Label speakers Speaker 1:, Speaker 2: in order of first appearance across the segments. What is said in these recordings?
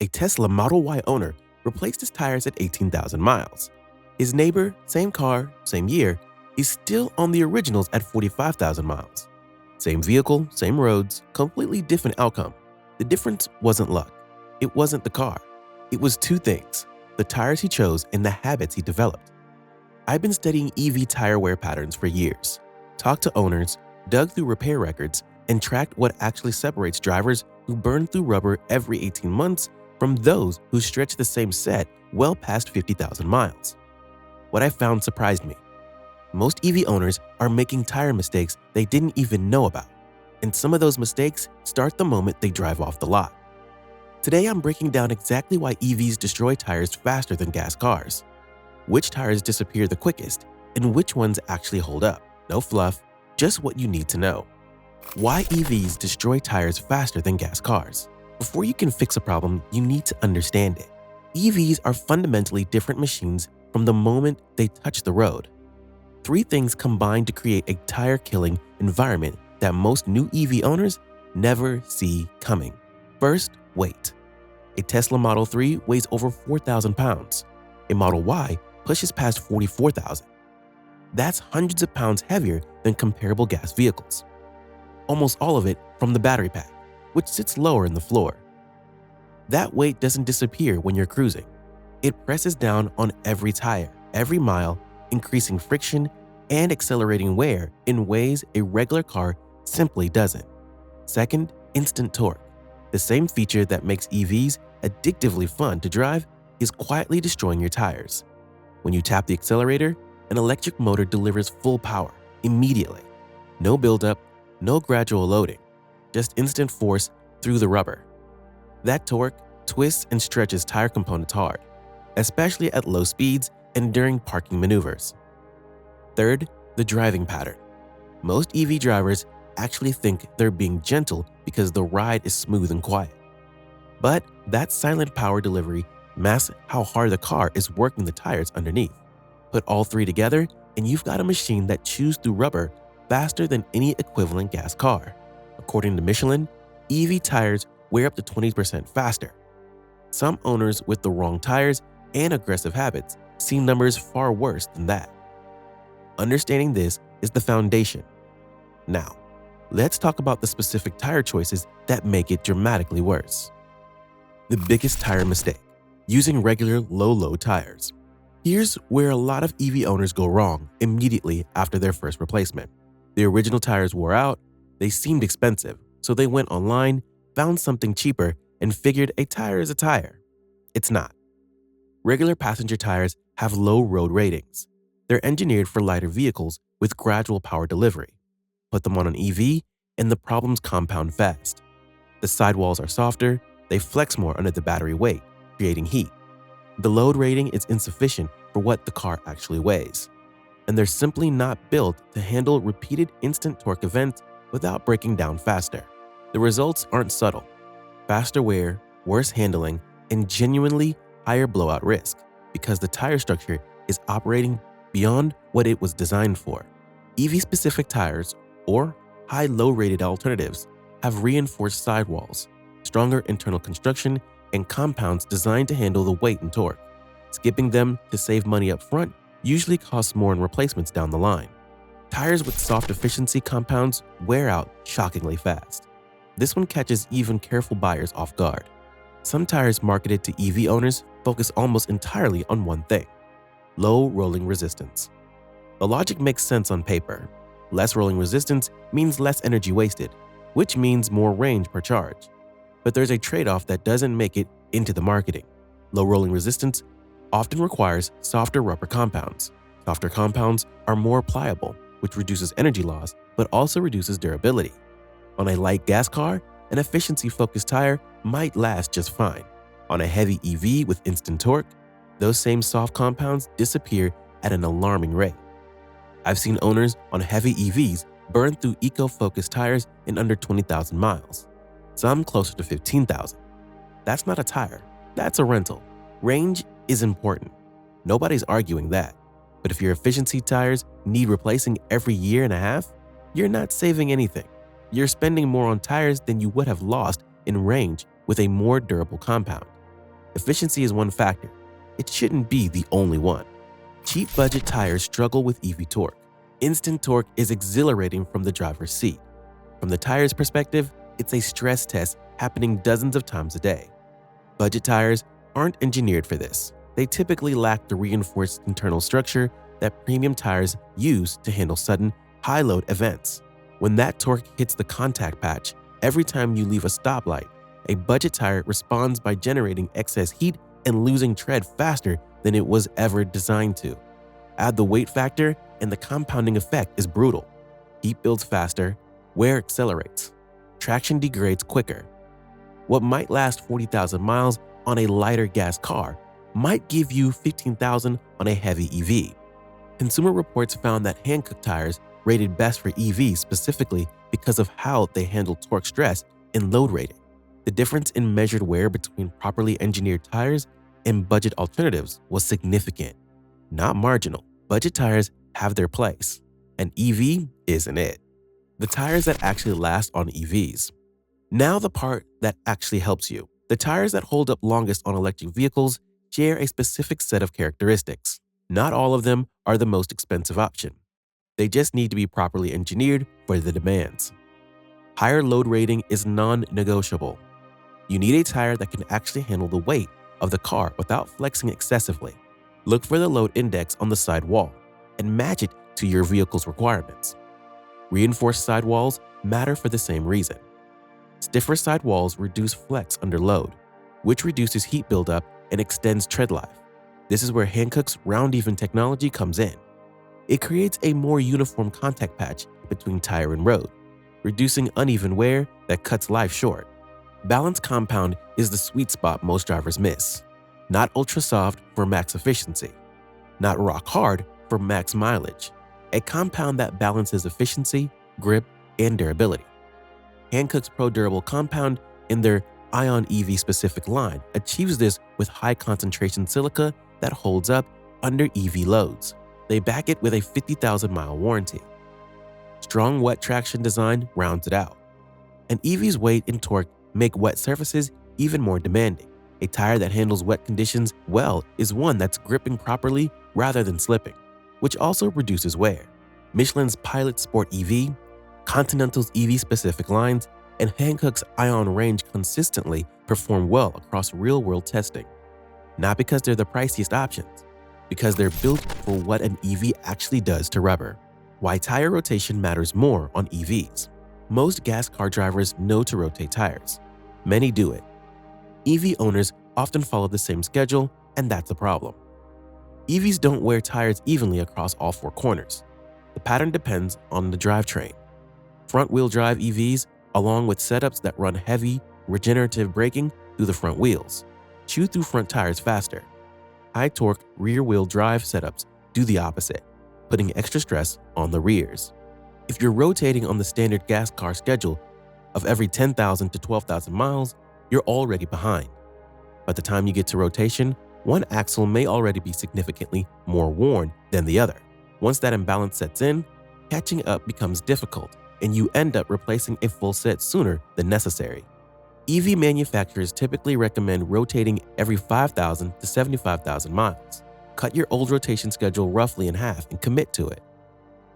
Speaker 1: A Tesla Model Y owner replaced his tires at 18,000 miles. His neighbor, same car, same year, is still on the originals at 45,000 miles. Same vehicle, same roads, completely different outcome. The difference wasn't luck. It wasn't the car. It was two things: the tires he chose and the habits he developed. I've been studying EV tire wear patterns for years, talked to owners, dug through repair records, and tracked what actually separates drivers who burn through rubber every 18 months from those who stretch the same set well past 50,000 miles. What I found surprised me. Most EV owners are making tire mistakes they didn't even know about, and some of those mistakes start the moment they drive off the lot. Today I'm breaking down exactly why EVs destroy tires faster than gas cars, which tires disappear the quickest, and which ones actually hold up. No fluff, just what you need to know. Why EVs destroy tires faster than gas cars. Before you can fix a problem, you need to understand it. EVs are fundamentally different machines from the moment they touch the road. Three things combine to create a tire-killing environment that most new EV owners never see coming. First, weight. A Tesla Model 3 weighs over 4,000 pounds. A Model Y pushes past 44,000. That's hundreds of pounds heavier than comparable gas vehicles. Almost all of it from the battery pack, which sits lower in the floor. That weight doesn't disappear when you're cruising. It presses down on every tire, every mile, increasing friction and accelerating wear in ways a regular car simply doesn't. Second, instant torque. The same feature that makes EVs addictively fun to drive is quietly destroying your tires. When you tap the accelerator, an electric motor delivers full power immediately. No buildup, no gradual loading, just instant force through the rubber. That torque twists and stretches tire components hard, especially at low speeds and during parking maneuvers. Third, the driving pattern. Most EV drivers actually think they're being gentle because the ride is smooth and quiet. But that silent power delivery masks how hard the car is working the tires underneath. Put all three together and you've got a machine that chews through rubber faster than any equivalent gas car. According to Michelin, EV tires wear up to 20% faster. Some owners with the wrong tires and aggressive habits see numbers far worse than that. Understanding this is the foundation. Now, let's talk about the specific tire choices that make it dramatically worse. The biggest tire mistake: using regular low-load tires. Here's where a lot of EV owners go wrong immediately after their first replacement. The original tires wore out, they seemed expensive, so they went online, found something cheaper, and figured a tire is a tire. It's not. Regular passenger tires have low road ratings. They're engineered for lighter vehicles with gradual power delivery. Put them on an EV, and the problems compound fast. The sidewalls are softer, they flex more under the battery weight, creating heat. The load rating is insufficient for what the car actually weighs, and they're simply not built to handle repeated instant torque events without breaking down faster. The results aren't subtle: faster wear, worse handling, and genuinely higher blowout risk because the tire structure is operating beyond what it was designed for. EV-specific tires, or high-low rated alternatives, have reinforced sidewalls, stronger internal construction, and compounds designed to handle the weight and torque. Skipping them to save money up front usually costs more in replacements down the line. Tires with soft efficiency compounds wear out shockingly fast. This one catches even careful buyers off guard. Some tires marketed to EV owners focus almost entirely on one thing: low rolling resistance. The logic makes sense on paper. Less rolling resistance means less energy wasted, which means more range per charge. But there's a trade-off that doesn't make it into the marketing. Low rolling resistance often requires softer rubber compounds. Softer compounds are more pliable, which reduces energy loss but also reduces durability. On a light gas car, an efficiency-focused tire might last just fine. On a heavy EV with instant torque, those same soft compounds disappear at an alarming rate. I've seen owners on heavy EVs burn through eco-focused tires in under 20,000 miles, some closer to 15,000. That's not a tire, that's a rental. Range is important. Nobody's arguing that. But if your efficiency tires need replacing every year and a half, you're not saving anything. You're spending more on tires than you would have lost in range with a more durable compound. Efficiency is one factor. It shouldn't be the only one. Cheap budget tires struggle with EV torque. Instant torque is exhilarating from the driver's seat. From the tire's perspective, it's a stress test happening dozens of times a day. Budget tires aren't engineered for this. They typically lack the reinforced internal structure that premium tires use to handle sudden, high-load events. When that torque hits the contact patch, every time you leave a stoplight, a budget tire responds by generating excess heat and losing tread faster than it was ever designed to. Add the weight factor, and the compounding effect is brutal. Heat builds faster, wear accelerates, traction degrades quicker. What might last 40,000 miles on a lighter gas car might give you 15,000 on a heavy EV. Consumer Reports found that Hankook tires rated best for EVs specifically because of how they handle torque stress and load rating. The difference in measured wear between properly engineered tires and budget alternatives was significant, not marginal. Budget tires have their place. An EV isn't it. The tires that actually last on EVs. Now the part that actually helps you. The tires that hold up longest on electric vehicles share a specific set of characteristics. Not all of them are the most expensive option. They just need to be properly engineered for the demands. Higher load rating is non-negotiable. You need a tire that can actually handle the weight of the car without flexing excessively. Look for the load index on the side wall and match it to your vehicle's requirements. Reinforced sidewalls matter for the same reason. Stiffer sidewalls reduce flex under load, which reduces heat buildup and extends tread life. This is where Hankook's round-even technology comes in. It creates a more uniform contact patch between tire and road, reducing uneven wear that cuts life short. Balanced compound is the sweet spot most drivers miss. Not ultra soft for max efficiency, not rock hard for max mileage. A compound that balances efficiency, grip, and durability. Hankook's Pro Durable compound in their Ion EV specific line achieves this with high concentration silica that holds up under EV loads. They back it with a 50,000-mile warranty. Strong wet traction design rounds it out. An EV's weight and torque make wet surfaces even more demanding. A tire that handles wet conditions well is one that's gripping properly rather than slipping, which also reduces wear. Michelin's Pilot Sport EV, Continental's EV-specific lines, and Hankook's Ion range consistently perform well across real-world testing. Not because they're the priciest options, because they're built for what an EV actually does to rubber. Why tire rotation matters more on EVs. Most gas car drivers know to rotate tires. Many do it. EV owners often follow the same schedule, and that's a problem. EVs don't wear tires evenly across all four corners. The pattern depends on the drivetrain. Front-wheel drive EVs, along with setups that run heavy, regenerative braking through the front wheels, chew through front tires faster. High-torque rear-wheel drive setups do the opposite, putting extra stress on the rears. If you're rotating on the standard gas car schedule of every 10,000 to 12,000 miles, you're already behind. By the time you get to rotation, one axle may already be significantly more worn than the other. Once that imbalance sets in, catching up becomes difficult, and you end up replacing a full set sooner than necessary. EV manufacturers typically recommend rotating every 5,000 to 75,000 miles. Cut your old rotation schedule roughly in half and commit to it.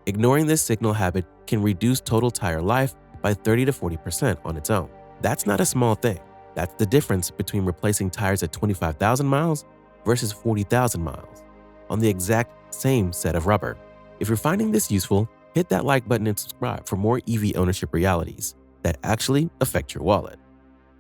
Speaker 1: Ignoring this signal habit can reduce total tire life by 30 to 40% on its own. That's not a small thing. That's the difference between replacing tires at 25,000 miles versus 40,000 miles on the exact same set of rubber. If you're finding this useful, hit that like button and subscribe for more EV ownership realities that actually affect your wallet.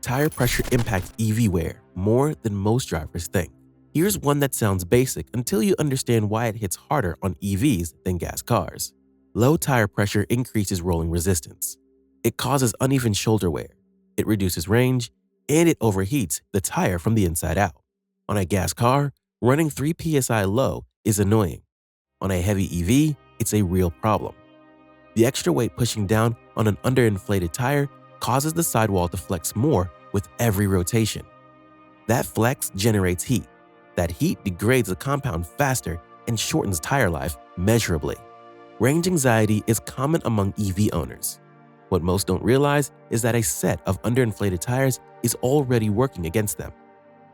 Speaker 1: Tire pressure impacts EV wear more than most drivers think. Here's one that sounds basic until you understand why it hits harder on EVs than gas cars. Low tire pressure increases rolling resistance. It causes uneven shoulder wear. It reduces range, and it overheats the tire from the inside out. On a gas car, running 3 psi low is annoying. On a heavy EV, it's a real problem. The extra weight pushing down on an underinflated tire causes the sidewall to flex more with every rotation. That flex generates heat. That heat degrades the compound faster and shortens tire life measurably. Range anxiety is common among EV owners. What most don't realize is that a set of underinflated tires is already working against them.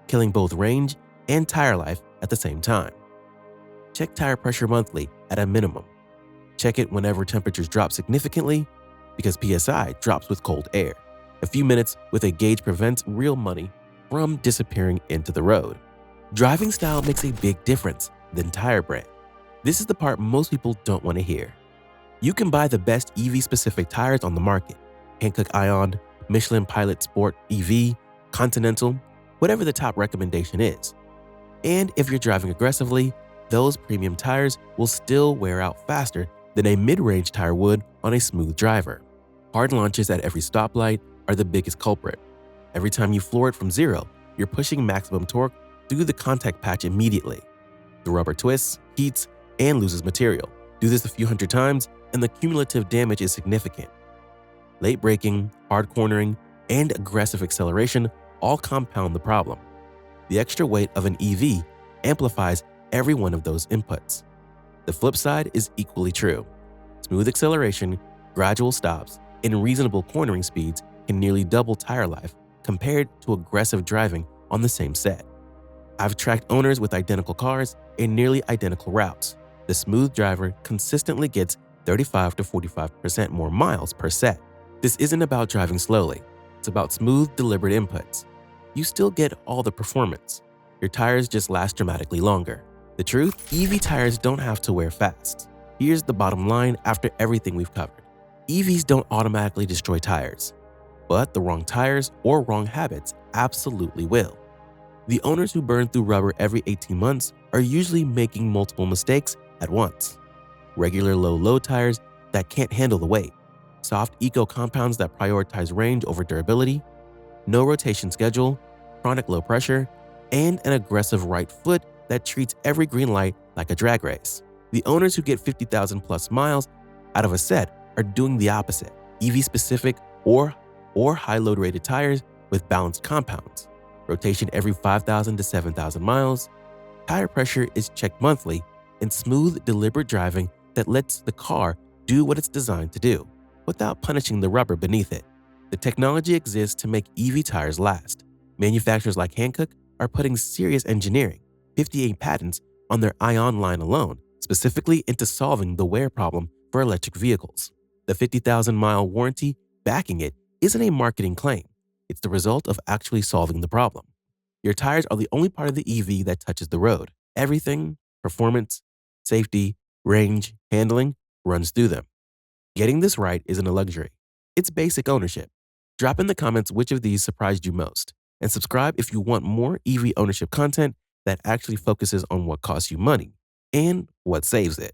Speaker 1: killing both range and tire life at the same time. Check tire pressure monthly at a minimum. Check it whenever temperatures drop significantly because PSI drops with cold air. A few minutes with a gauge prevents real money from disappearing into the road. Driving style makes a big difference than tire brand. This is the part most people don't want to hear. You can buy the best EV-specific tires on the market: Hankook Ion, Michelin Pilot Sport EV, Continental, whatever the top recommendation is. And if you're driving aggressively, those premium tires will still wear out faster than a mid-range tire would on a smooth driver. Hard launches at every stoplight are the biggest culprit. Every time you floor it from zero, you're pushing maximum torque through the contact patch immediately. The rubber twists, heats, and loses material. Do this a few hundred times, and the cumulative damage is significant. Late braking, hard cornering, and aggressive acceleration all compound the problem. The extra weight of an EV amplifies every one of those inputs. The flip side is equally true. Smooth acceleration, gradual stops, and reasonable cornering speeds can nearly double tire life compared to aggressive driving on the same set. I've tracked owners with identical cars and nearly identical routes. The smooth driver consistently gets 35 to 45% more miles per set. This isn't about driving slowly. It's about smooth, deliberate inputs. You still get all the performance. Your tires just last dramatically longer. The truth? EV tires don't have to wear fast. Here's the bottom line after everything we've covered. EVs don't automatically destroy tires, but the wrong tires or wrong habits absolutely will. The owners who burn through rubber every 18 months are usually making multiple mistakes at once. Regular low-load tires that can't handle the weight, soft eco compounds that prioritize range over durability, no rotation schedule, chronic low pressure, and an aggressive right foot that treats every green light like a drag race. The owners who get 50,000 plus miles out of a set are doing the opposite: EV-specific or high-load rated tires with balanced compounds, rotation every 5,000 to 7,000 miles, tire pressure is checked monthly, and smooth, deliberate driving that lets the car do what it's designed to do, without punishing the rubber beneath it. The technology exists to make EV tires last. Manufacturers like Hankook are putting serious engineering, 58 patents, on their Ion line alone, specifically into solving the wear problem for electric vehicles. The 50,000-mile warranty backing it isn't a marketing claim. It's the result of actually solving the problem. Your tires are the only part of the EV that touches the road. Everything, performance, safety, range, handling, runs through them. Getting this right isn't a luxury. It's basic ownership. Drop in the comments which of these surprised you most, and subscribe if you want more EV ownership content that actually focuses on what costs you money and what saves it.